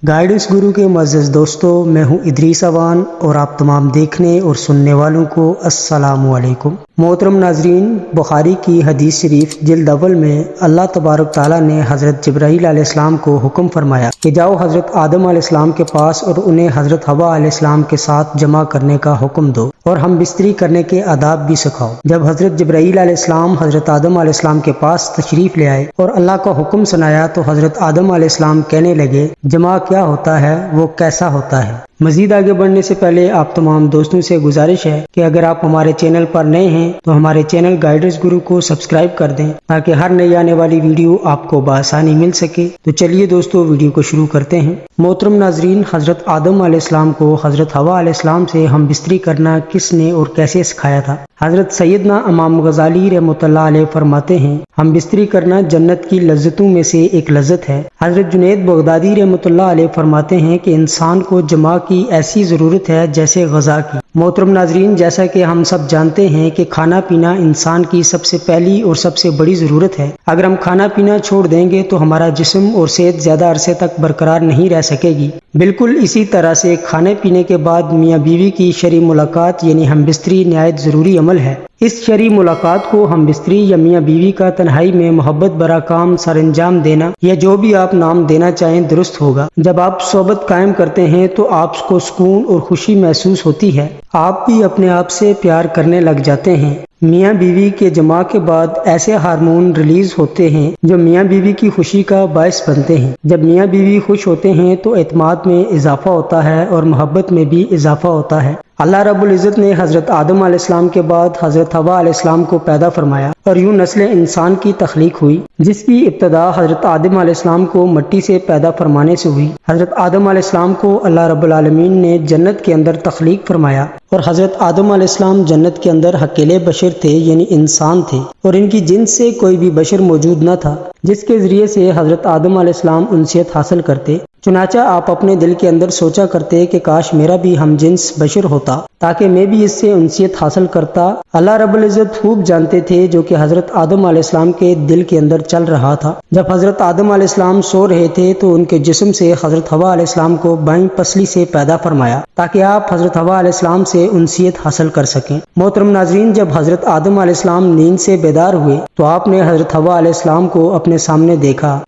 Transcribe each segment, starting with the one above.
Guidance گرو کے معزز دوستوں، میں ہوں ادریس اوان اور آپ تمام دیکھنے اور سننے والوں کو السلام علیکم۔ محترم ناظرین، بخاری کی حدیث شریف جلد اول میں اللہ تبارک تعالیٰ نے حضرت جبرائیل علیہ السلام کو حکم فرمایا کہ جاؤ حضرت آدم علیہ السلام کے پاس اور انہیں حضرت حوا علیہ السلام کے ساتھ جمع کرنے کا حکم دو اور ہم بستری کرنے کے آداب بھی سکھاؤ۔ جب حضرت جبرائیل علیہ السلام حضرت آدم علیہ السلام کے پاس تشریف لے آئے اور اللہ کا حکم سنایا تو حضرت آدم علیہ السلام کہنے لگے، جمع کیا ہوتا ہے، وہ کیسا ہوتا ہے؟ مزید آگے بڑھنے سے پہلے آپ تمام دوستوں سے گزارش ہے کہ اگر آپ ہمارے چینل پر نئے ہیں تو ہمارے چینل گائیڈنس گرو کو سبسکرائب کر دیں تاکہ ہر نئی آنے والی ویڈیو آپ کو بآسانی مل سکے۔ تو چلیے دوستو، ویڈیو کو شروع کرتے ہیں۔ محترم ناظرین، حضرت آدم علیہ السلام کو حضرت حوا علیہ السلام سے ہم بستری کرنا کس نے اور کیسے سکھایا تھا؟ حضرت سیدنا امام غزالی رحمۃ اللہ علیہ فرماتے ہیں، ہم بستری کرنا جنت کی لذتوں میں سے ایک لذت ہے۔ حضرت جنید بغدادی رحمۃ اللہ علیہ فرماتے ہیں کہ انسان کو جمع کی ایسی ضرورت ہے جیسے غذا کی۔ محترم ناظرین، جیسا کہ ہم سب جانتے ہیں کہ کھانا پینا انسان کی سب سے پہلی اور سب سے بڑی ضرورت ہے۔ اگر ہم کھانا پینا چھوڑ دیں گے تو ہمارا جسم اور صحت زیادہ عرصے تک برقرار نہیں رہ سکے گی۔ بالکل اسی طرح سے کھانے پینے کے بعد میاں بیوی کی شرعی ملاقات یعنی ہم بستری نہایت ضروری عمل ہے۔ اس شرعی ملاقات کو ہم بستری یا میاں بیوی کا تنہائی میں محبت برا کام سر انجام دینا یا جو بھی آپ نام دینا چاہیں درست ہوگا۔ جب آپ صحبت قائم کرتے ہیں تو آپ کو سکون اور خوشی محسوس ہوتی ہے، آپ بھی اپنے آپ سے پیار کرنے لگ جاتے ہیں۔ میاں بیوی کے جماع کے بعد ایسے ہارمون ریلیز ہوتے ہیں جو میاں بیوی کی خوشی کا باعث بنتے ہیں۔ جب میاں بیوی خوش ہوتے ہیں تو اعتماد میں اضافہ ہوتا ہے اور محبت میں بھی اضافہ ہوتا ہے۔ اللہ رب العزت نے حضرت آدم علیہ السلام کے بعد حضرت حوا علیہ السلام کو پیدا فرمایا اور یوں نسل انسان کی تخلیق ہوئی، جس کی ابتدا حضرت آدم علیہ السلام کو مٹی سے پیدا فرمانے سے ہوئی۔ حضرت آدم علیہ السلام کو اللہ رب العالمین نے جنت کے اندر تخلیق فرمایا اور حضرت آدم علیہ السلام جنت کے اندر اکیلے بشر تھے، یعنی انسان تھے، اور ان کی جنس سے کوئی بھی بشر موجود نہ تھا جس کے ذریعے سے حضرت آدم علیہ السلام انسیت حاصل کرتے۔ چنانچہ آپ اپنے دل کے اندر سوچا کرتے کہ کاش میرا بھی ہم جنس بشر ہوتا تاکہ میں بھی اس سے انسیت حاصل کرتا۔ اللہ رب العزت خوب جانتے تھے جو کہ حضرت آدم علیہ السلام کے دل کے اندر چل رہا تھا۔ جب حضرت آدم علیہ السلام سو رہے تھے تو ان کے جسم سے حضرت حوا علیہ السلام کو بائیں پسلی سے پیدا فرمایا تاکہ آپ حضرت حوا علیہ السلام سے انسیت حاصل کر سکیں۔ محترم ناظرین، جب حضرت آدم علیہ السلام نیند سے بیدار ہوئے تو آپ نے حضرت حوا علیہ السلام کو اپنے سامنے دیکھا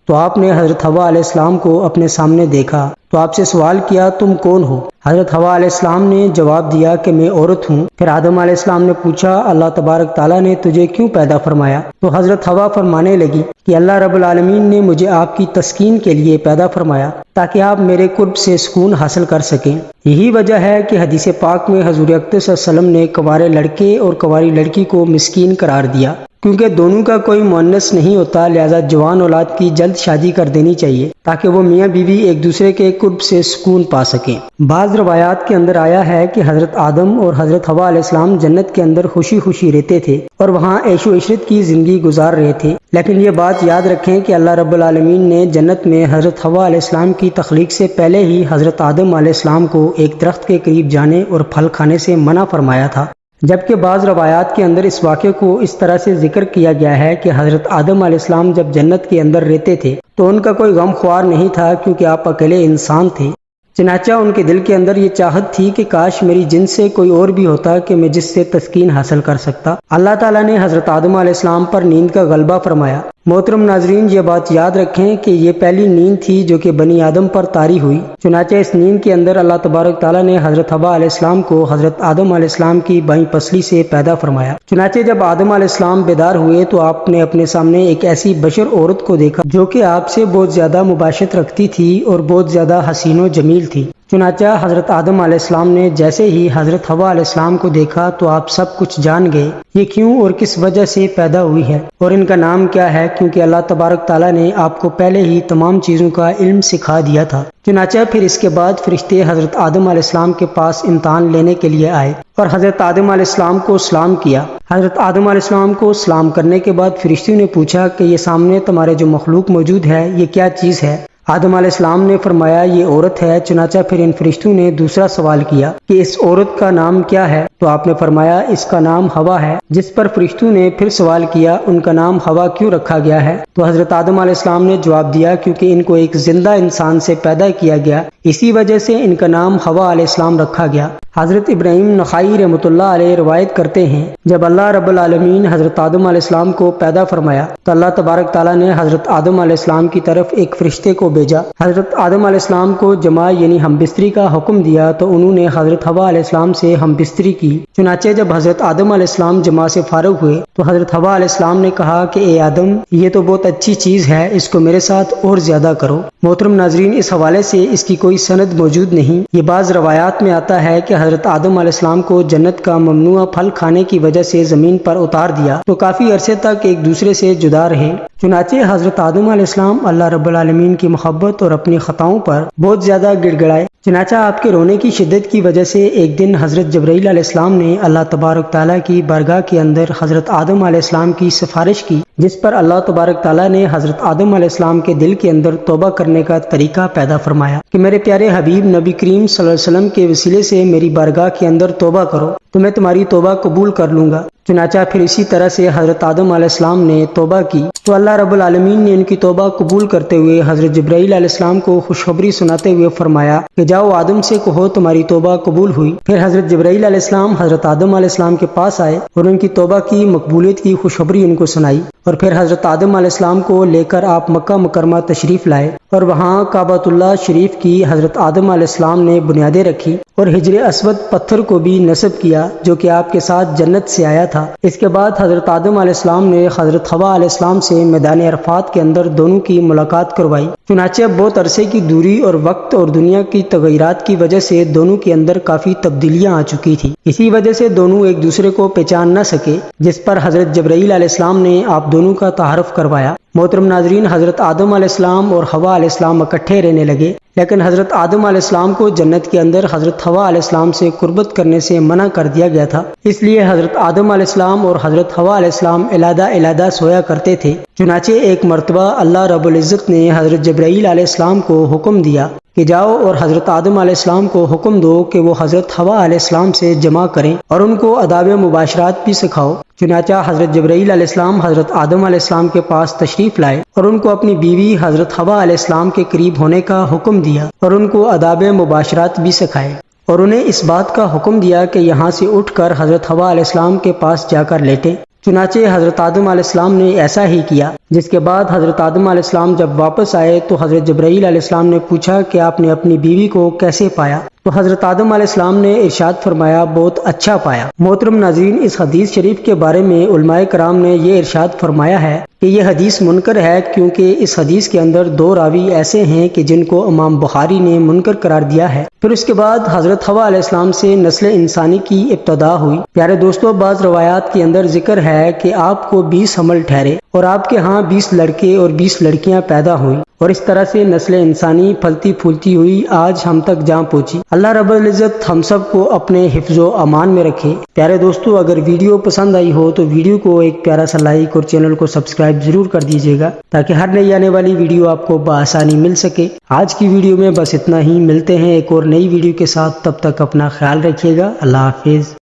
تو آپ سے سوال کیا، تم کون ہو؟ حضرت حوا علیہ السلام نے جواب دیا کہ میں عورت ہوں۔ پھر آدم علیہ السلام نے پوچھا، اللہ تبارک تعالیٰ نے تجھے کیوں پیدا فرمایا؟ تو حضرت حوا فرمانے لگی کہ اللہ رب العالمین نے مجھے آپ کی تسکین کے لیے پیدا فرمایا تاکہ آپ میرے قرب سے سکون حاصل کر سکیں۔ یہی وجہ ہے کہ حدیث پاک میں حضور اکرم صلی اللہ علیہ وسلم نے کنوارے لڑکے اور کنواری لڑکی کو مسکین قرار دیا، کیونکہ دونوں کا کوئی مؤنث نہیں ہوتا، لہذا جوان اولاد کی جلد شادی کر دینی چاہیے تاکہ وہ میاں بیوی ایک دوسرے کے قرب سے سکون پا سکیں۔ بعض روایات کے اندر آیا ہے کہ حضرت آدم اور حضرت حوا علیہ السلام جنت کے اندر خوشی خوشی رہتے تھے اور وہاں عیش و عشرت کی زندگی گزار رہے تھے، لیکن یہ بات یاد رکھیں کہ اللہ رب العالمین نے جنت میں حضرت حوا علیہ السلام کی تخلیق سے پہلے ہی حضرت آدم علیہ السلام کو ایک درخت کے قریب جانے اور پھل کھانے سے منع فرمایا تھا، جبکہ بعض روایات کے اندر اس واقعے کو اس طرح سے ذکر کیا گیا ہے کہ حضرت آدم علیہ السلام جب جنت کے اندر رہتے تھے تو ان کا کوئی غم خوار نہیں تھا، کیونکہ آپ اکیلے انسان تھے۔ چنانچہ ان کے دل کے اندر یہ چاہت تھی کہ کاش میری جنس سے کوئی اور بھی ہوتا کہ میں جس سے تسکین حاصل کر سکتا۔ اللہ تعالیٰ نے حضرت آدم علیہ السلام پر نیند کا غلبہ فرمایا۔ محترم ناظرین، یہ بات یاد رکھیں کہ یہ پہلی نیند تھی جو کہ بنی آدم پر طاری ہوئی۔ چنانچہ اس نیند کے اندر اللہ تبارک تعالیٰ نے حضرت حوا علیہ السلام کو حضرت آدم علیہ السلام کی بائیں پسلی سے پیدا فرمایا۔ چنانچہ جب آدم علیہ السلام بیدار ہوئے تو آپ نے اپنے سامنے ایک ایسی بشر عورت کو دیکھا جو کہ آپ سے بہت زیادہ مباشرت رکھتی تھی اور بہت زیادہ حسین و جمیل تھی۔ چنانچہ حضرت آدم علیہ السلام نے جیسے ہی حضرت حوا علیہ السلام کو دیکھا تو آپ سب کچھ جان گئے، یہ کیوں اور کس وجہ سے پیدا ہوئی ہے اور ان کا نام کیا ہے، کیونکہ اللہ تبارک تعالیٰ نے آپ کو پہلے ہی تمام چیزوں کا علم سکھا دیا تھا۔ چنانچہ پھر اس کے بعد فرشتے حضرت آدم علیہ السلام کے پاس امتحان لینے کے لیے آئے اور حضرت آدم علیہ السلام کو سلام کیا۔ حضرت آدم علیہ السلام کو سلام کرنے کے بعد فرشتوں نے پوچھا کہ یہ سامنے تمہارے جو مخلوق موجود ہے یہ کیا چیز ہے؟ آدم علیہ السلام نے فرمایا یہ عورت ہے۔ چنانچہ پھر ان فرشتوں نے دوسرا سوال کیا کہ اس عورت کا نام کیا ہے؟ تو آپ نے فرمایا اس کا نام ہوا ہے۔ جس پر فرشتوں نے پھر سوال کیا ان کا نام ہوا کیوں رکھا گیا ہے؟ تو حضرت آدم علیہ السلام نے جواب دیا کیونکہ ان کو ایک زندہ انسان سے پیدا کیا گیا، اسی وجہ سے ان کا نام ہوا علیہ السلام رکھا گیا۔ حضرت ابراہیم نخائی رحمۃ اللہ علیہ روایت کرتے ہیں جب اللہ رب العالمین حضرت آدم علیہ السلام کو پیدا فرمایا تو اللہ تبارک تعالیٰ نے حضرت آدم علیہ السلام کی طرف ایک فرشتے کو بھیجا۔ حضرت آدم علیہ السلام کو جماع یعنی ہم بستری کا حکم دیا تو انہوں نے حضرت حوا علیہ السلام سے ہم بستری کی۔ چنانچہ جب حضرت آدم علیہ السلام جماع سے فارغ ہوئے تو حضرت حوا علیہ السلام نے کہا کہ اے آدم یہ تو بہت اچھی چیز ہے، اس کو میرے ساتھ اور زیادہ کرو۔ محترم ناظرین، اس حوالے سے اس کی کوئی سند موجود نہیں۔ یہ بعض روایات میں آتا ہے کہ حضرت آدم علیہ السلام کو جنت کا ممنوع پھل کھانے کی وجہ سے زمین پر اتار دیا تو کافی عرصے تک ایک دوسرے سے جدا رہے۔ چنانچہ حضرت آدم علیہ السلام اللہ رب العالمین کی محبت اور اپنی خطاؤں پر بہت زیادہ گڑ گڑائے۔ چنانچہ آپ کے رونے کی شدت کی وجہ سے ایک دن حضرت جبرائیل علیہ السلام نے اللہ تبارک تعالیٰ کی بارگاہ کے اندر حضرت آدم علیہ السلام کی سفارش کی، جس پر اللہ تبارک تعالیٰ نے حضرت آدم علیہ السلام کے دل کے اندر توبہ کرنے کا طریقہ پیدا فرمایا کہ میرے پیارے حبیب نبی کریم صلی اللہ علیہ وسلم کے وسیلے سے میری بارگاہ کے اندر توبہ کرو تو میں تمہاری توبہ قبول کر لوں گا۔ چنانچہ پھر اسی طرح سے حضرت آدم علیہ السلام نے توبہ کی تو اللہ رب العالمین نے ان کی توبہ قبول کرتے ہوئے حضرت جبرائیل علیہ السلام کو خوشخبری سناتے ہوئے فرمایا کہ جاؤ آدم سے کہو تمہاری توبہ قبول ہوئی۔ پھر حضرت جبرائیل علیہ السلام حضرت آدم علیہ السلام کے پاس آئے اور ان کی توبہ کی مقبولیت کی خوشخبری ان کو سنائی، اور پھر حضرت آدم علیہ السلام کو لے کر آپ مکہ مکرمہ تشریف لائے اور وہاں کعبۃ اللہ شریف کی حضرت آدم علیہ السلام نے بنیادیں رکھی اور حجر اسود پتھر کو بھی نصب کیا جو کہ آپ کے ساتھ جنت سے آیا تھا۔ اس کے بعد حضرت آدم علیہ السلام نے حضرت حوا علیہ السلام سے میدان عرفات کے اندر دونوں کی ملاقات کروائی۔ چنانچہ بہت عرصے کی دوری اور وقت اور دنیا کی تغیرات کی وجہ سے دونوں کے اندر کافی تبدیلیاں آ چکی تھی، اسی وجہ سے دونوں ایک دوسرے کو پہچان نہ سکے، جس پر حضرت جبرائیل علیہ السلام نے آپ دونوں کا تعارف کروایا۔ محترم ناظرین، حضرت آدم علیہ السلام اور حوا علیہ السلام اکٹھے رہنے لگے، لیکن حضرت آدم علیہ السلام کو جنت کے اندر حضرت حوا علیہ السلام سے قربت کرنے سے منع کر دیا گیا تھا، اس لیے حضرت آدم علیہ السلام اور حضرت حوا علیہ السلام علیحدہ علیحدہ سویا کرتے تھے۔ چنانچہ ایک مرتبہ اللہ رب العزت نے حضرت جبرائیل علیہ السلام کو حکم دیا کہ جاؤ اور حضرت آدم علیہ السلام کو حکم دو کہ وہ حضرت حوا علیہ السلام سے جمع کریں اور ان کو آداب مباشرات بھی سکھاؤ۔ چنانچہ حضرت جبرائیل علیہ السلام حضرت آدم علیہ السلام کے پاس تشریف لائے اور ان کو اپنی بیوی حضرت حوا علیہ السلام کے قریب ہونے کا حکم دیا اور ان کو آداب مباشرات بھی سکھائے، اور انہیں اس بات کا حکم دیا کہ یہاں سے اٹھ کر حضرت حوا علیہ السلام کے پاس جا کر لیٹیں۔ چنانچہ حضرت آدم علیہ السلام نے ایسا ہی کیا، جس کے بعد حضرت آدم علیہ السلام جب واپس آئے تو حضرت جبرائیل علیہ السلام نے پوچھا کہ آپ نے اپنی بیوی کو کیسے پایا؟ تو حضرت آدم علیہ السلام نے ارشاد فرمایا بہت اچھا پایا۔ محترم ناظرین، اس حدیث شریف کے بارے میں علماء کرام نے یہ ارشاد فرمایا ہے کہ یہ حدیث منکر ہے، کیونکہ اس حدیث کے اندر دو راوی ایسے ہیں کہ جن کو امام بخاری نے منکر قرار دیا ہے۔ پھر اس کے بعد حضرت حوا علیہ السلام سے نسل انسانی کی ابتدا ہوئی۔ پیارے دوستو، بعض روایات کے اندر ذکر ہے کہ آپ کو 20 حمل ٹھہرے اور آپ کے ہاں 20 لڑکے اور 20 لڑکیاں پیدا ہوئیں، اور اس طرح سے نسل انسانی پھلتی پھولتی ہوئی آج ہم تک جا پہنچی۔ اللہ رب العزت ہم سب کو اپنے حفظ و امان میں رکھے۔ پیارے دوستو، اگر ویڈیو پسند آئی ہو تو ویڈیو کو ایک پیارا سا لائک اور چینل کو سبسکرائب ضرور کر دیجیے گا تاکہ ہر نئی آنے والی ویڈیو آپ کو بآسانی مل سکے۔ آج کی ویڈیو میں بس اتنا ہی، ملتے ہیں ایک اور نئی ویڈیو کے ساتھ، تب تک اپنا خیال رکھیے گا۔ اللہ حافظ۔